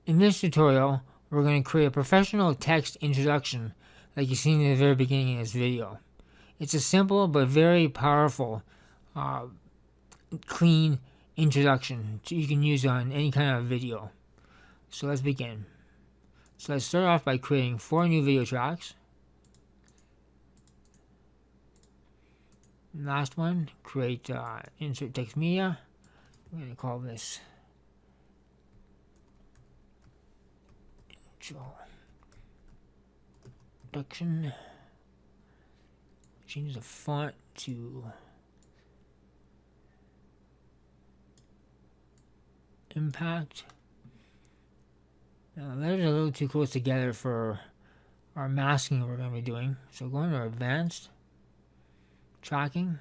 In this tutorial, we're going to create a professional text introduction like you see in the very beginning of this video. It's a simple but very powerful, clean introduction you can use on any kind of video. So let's begin. So let's start off by creating 4 new video tracks. Last one, create insert text media. We're going to call this introduction. Change the font to impact. Now the letters are a little too close together for our masking we're going to be doing. So go into advanced tracking.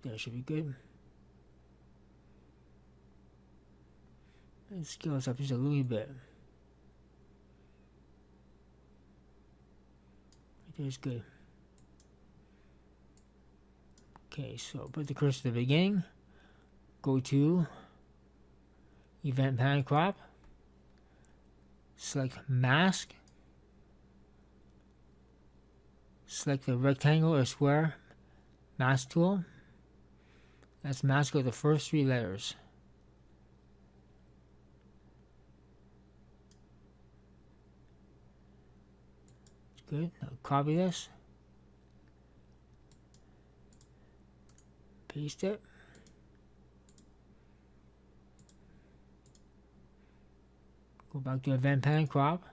That should be good. Let's scale this up just a little bit. Right there's good. Okay, so put the cursor at the beginning. Go to Event Pan Crop. Select Mask. Select the rectangle or square mask tool. Let's mask out the first 3 letters. Good. Now copy this. Paste it. Go back to Event Pan Crop.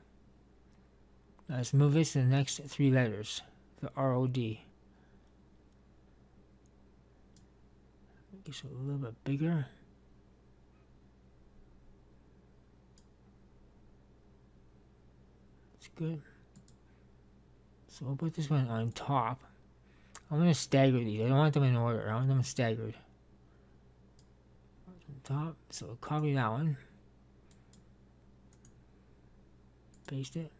Let's move this to the next 3 letters. The ROD. Make this a little bit bigger. It's good. So we'll put this one on top. I'm going to stagger these. I don't want them in order. I want them staggered. On top. So copy that one. Paste it.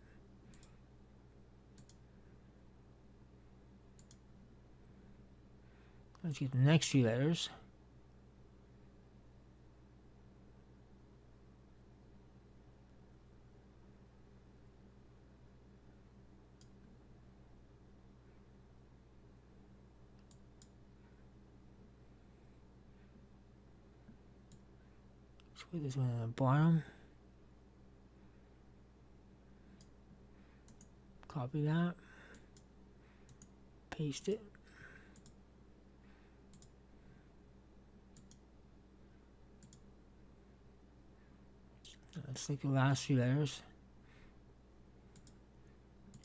Let's get the next 3 letters. Let's put this one at the bottom. Copy that. Paste it. Let's take the last 3 letters.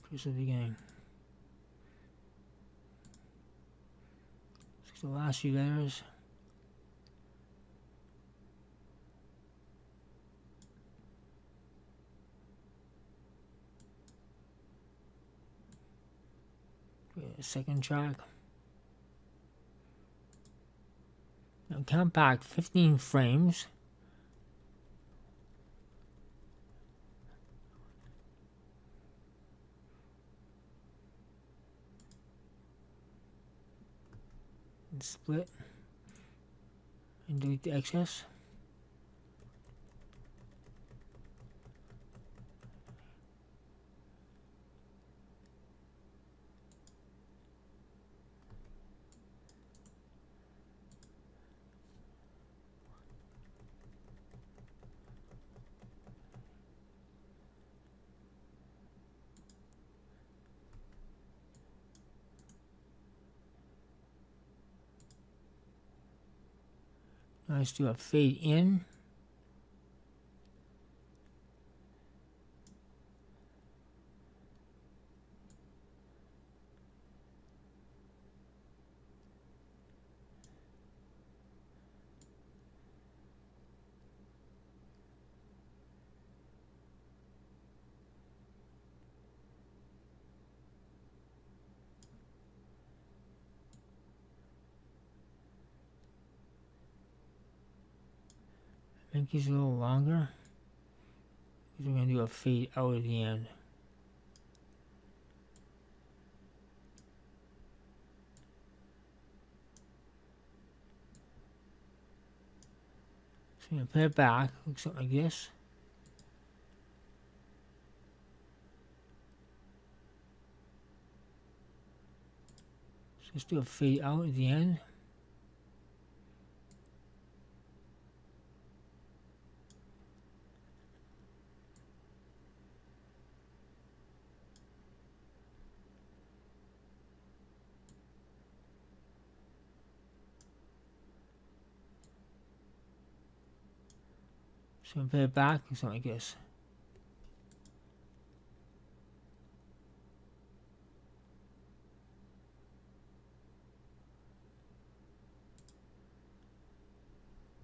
Close to the beginning. Let's take the last 3 letters. Create a second track. Now count back 15 frames. And split and delete the excess. Now let's do a fade in. Make these a little longer. We're going to do a fade out at the end. So I'm going to put it back, look something like this. So let's do a fade out at the end. So I'm going to put it back, look something like this.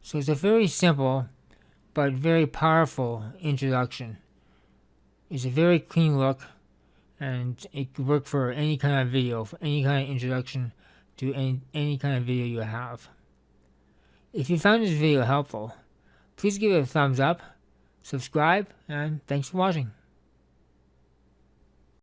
So it's a very simple but very powerful introduction. It's a very clean look, and it could work for any kind of video, for any kind of introduction to any kind of video you have. If you found this video helpful, please give it a thumbs up, subscribe, and thanks for watching.